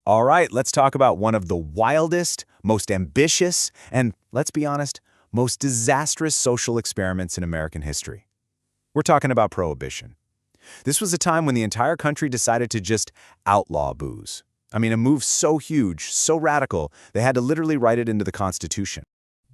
All right, let's talk about one of the wildest, most ambitious, and, let's be honest, most disastrous social experiments in American history. We're talking about Prohibition. This was a time when the entire country decided to just outlaw booze. I mean, a move so huge, so radical, they had to literally write it into the Constitution.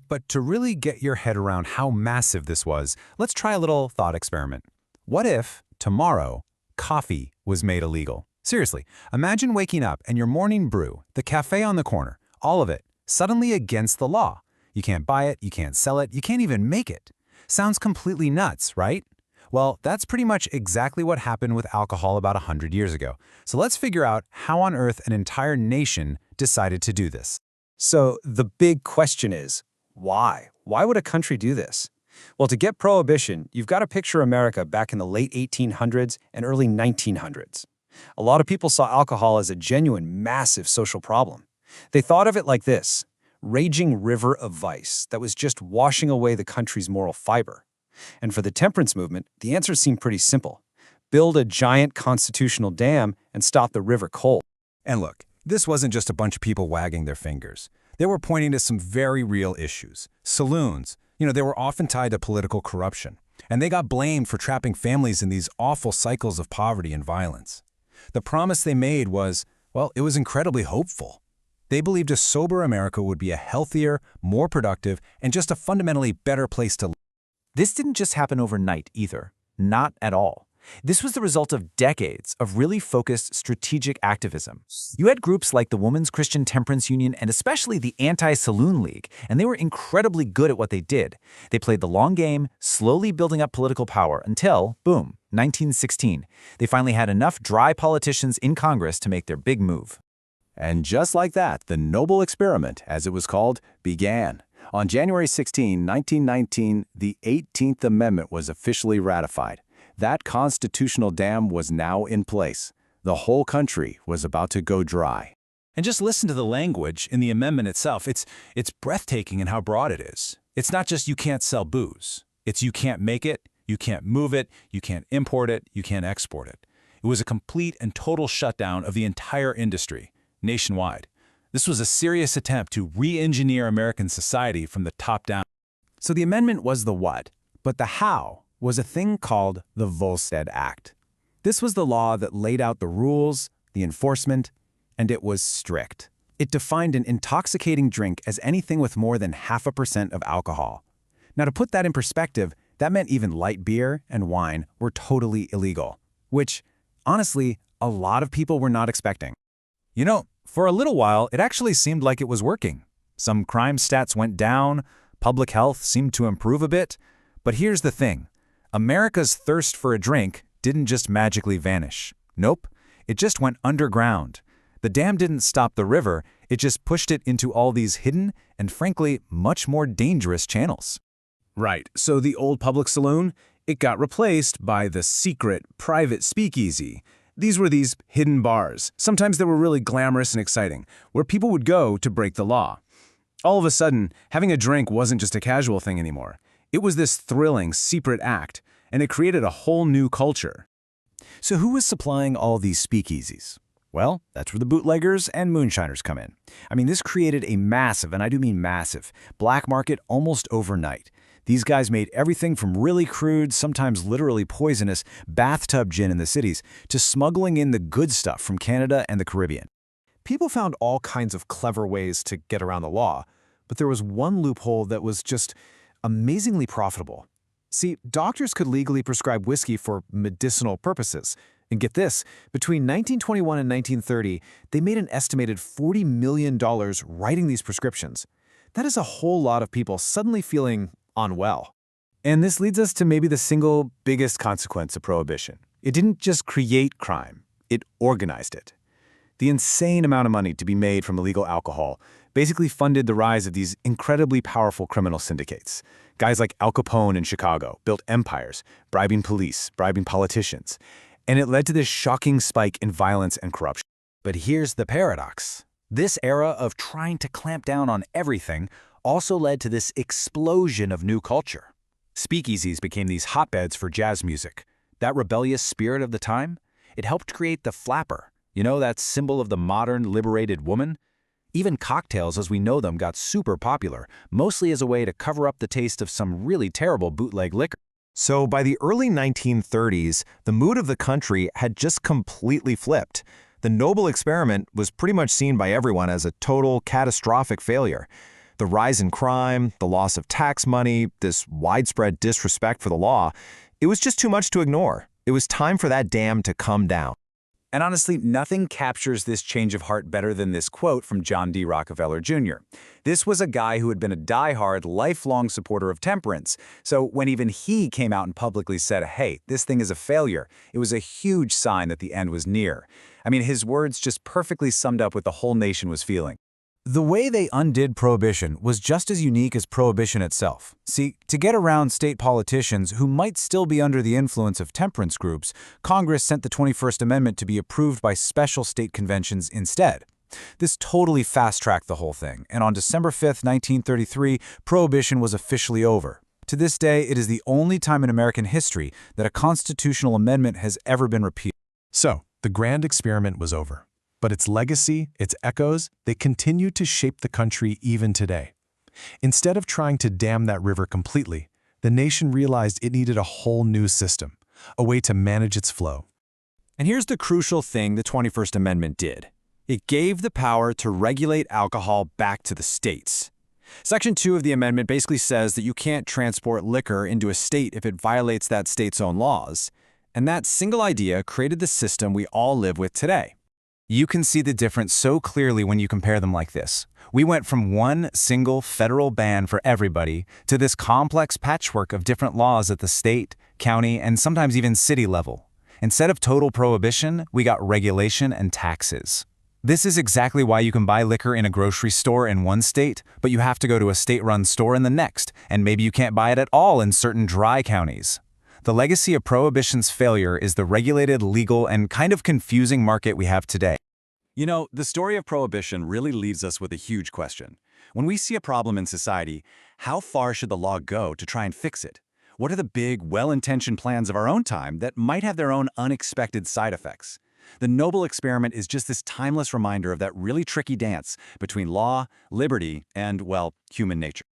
But to really get your head around how massive this was, let's try a little thought experiment. What if, tomorrow, coffee was made illegal? Seriously, imagine waking up and your morning brew, the cafe on the corner, all of it, suddenly against the law. You can't buy it, you can't sell it, you can't even make it. Sounds completely nuts, right? Well, that's pretty much exactly what happened with alcohol about 100 years ago. So let's figure out how on earth an entire nation decided to do this. So the big question is, why? Why would a country do this? Well, to get Prohibition, you've got to picture America back in the late 1800s and early 1900s. A lot of people saw alcohol as a genuine, massive social problem. They thought of it like this: raging river of vice that was just washing away the country's moral fiber. And for the temperance movement, the answer seemed pretty simple. Build a giant constitutional dam and stop the river cold. And look, this wasn't just a bunch of people wagging their fingers. They were pointing to some very real issues. Saloons, they were often tied to political corruption. And they got blamed for trapping families in these awful cycles of poverty and violence. The promise they made was, well, it was incredibly hopeful. They believed a sober America would be a healthier, more productive, and just a fundamentally better place to live. This didn't just happen overnight either. Not at all. This was the result of decades of really focused strategic activism. You had groups like the Women's Christian Temperance Union and especially the Anti-Saloon League, and they were incredibly good at what they did. They played the long game, slowly building up political power until, boom, 1916. They finally had enough dry politicians in Congress to make their big move. And just like that, the noble experiment, as it was called, began. On January 16, 1919, the 18th Amendment was officially ratified. That constitutional dam was now in place. The whole country was about to go dry. And just listen to the language in the amendment itself. It's breathtaking in how broad it is. It's not just you can't sell booze. It's you can't make it, you can't move it, you can't import it, you can't export it. It was a complete and total shutdown of the entire industry, nationwide. This was a serious attempt to re-engineer American society from the top down. So the amendment was the what, but the how was a thing called the Volstead Act. This was the law that laid out the rules, the enforcement, and it was strict. It defined an intoxicating drink as anything with more than 0.5% of alcohol. Now, to put that in perspective, that meant even light beer and wine were totally illegal, which, honestly, a lot of people were not expecting. For a little while, it actually seemed like it was working. Some crime stats went down, public health seemed to improve a bit. But here's the thing. America's thirst for a drink didn't just magically vanish. Nope, it just went underground. The dam didn't stop the river, it just pushed it into all these hidden and, frankly, much more dangerous channels. Right, so the old public saloon, it got replaced by the secret, private speakeasy. These were these hidden bars. Sometimes they were really glamorous and exciting, where people would go to break the law. All of a sudden, having a drink wasn't just a casual thing anymore. It was this thrilling, secret act, and it created a whole new culture. So who was supplying all these speakeasies? Well, that's where the bootleggers and moonshiners come in. I mean, this created a massive, and I do mean massive, black market almost overnight. These guys made everything from really crude, sometimes literally poisonous, bathtub gin in the cities to smuggling in the good stuff from Canada and the Caribbean. People found all kinds of clever ways to get around the law, but there was one loophole that was just amazingly profitable. See, doctors could legally prescribe whiskey for medicinal purposes. And get this, between 1921 and 1930, they made an estimated $40 million writing these prescriptions. That is a whole lot of people suddenly feeling unwell. And this leads us to maybe the single biggest consequence of Prohibition. It didn't just create crime, it organized it. The insane amount of money to be made from illegal alcohol basically funded the rise of these incredibly powerful criminal syndicates. Guys like Al Capone in Chicago built empires, bribing police, bribing politicians. And it led to this shocking spike in violence and corruption. But here's the paradox. This era of trying to clamp down on everything also led to this explosion of new culture. Speakeasies became these hotbeds for jazz music. That rebellious spirit of the time, it helped create the flapper, You know, that symbol of the modern, liberated woman? Even cocktails as we know them got super popular, mostly as a way to cover up the taste of some really terrible bootleg liquor. So by the early 1930s, the mood of the country had just completely flipped. The Noble experiment was pretty much seen by everyone as a total catastrophic failure. The rise in crime, the loss of tax money, this widespread disrespect for the law, it was just too much to ignore. It was time for that dam to come down. And honestly, nothing captures this change of heart better than this quote from John D. Rockefeller Jr. This was a guy who had been a die-hard, lifelong supporter of temperance. So when even he came out and publicly said, hey, this thing is a failure, it was a huge sign that the end was near. I mean, his words just perfectly summed up what the whole nation was feeling. The way they undid Prohibition was just as unique as Prohibition itself. See, to get around state politicians who might still be under the influence of temperance groups, Congress sent the 21st Amendment to be approved by special state conventions instead. This totally fast-tracked the whole thing, and on December 5, 1933, Prohibition was officially over. To this day, it is the only time in American history that a constitutional amendment has ever been repealed. So, the grand experiment was over. But its legacy, its echoes, they continue to shape the country even today. Instead of trying to dam that river completely, the nation realized it needed a whole new system, a way to manage its flow. And here's the crucial thing the 21st Amendment did. It gave the power to regulate alcohol back to the states. Section 2 of the amendment basically says that you can't transport liquor into a state if it violates that state's own laws. And that single idea created the system we all live with today. You can see the difference so clearly when you compare them like this. We went from one single federal ban for everybody to this complex patchwork of different laws at the state, county, and sometimes even city level. Instead of total prohibition, we got regulation and taxes. This is exactly why you can buy liquor in a grocery store in one state, but you have to go to a state-run store in the next, and maybe you can't buy it at all in certain dry counties. The legacy of Prohibition's failure is the regulated, legal, and kind of confusing market we have today. You know, the story of Prohibition really leaves us with a huge question. When we see a problem in society, how far should the law go to try and fix it? What are the big, well-intentioned plans of our own time that might have their own unexpected side effects? The Noble experiment is just this timeless reminder of that really tricky dance between law, liberty, and, well, human nature.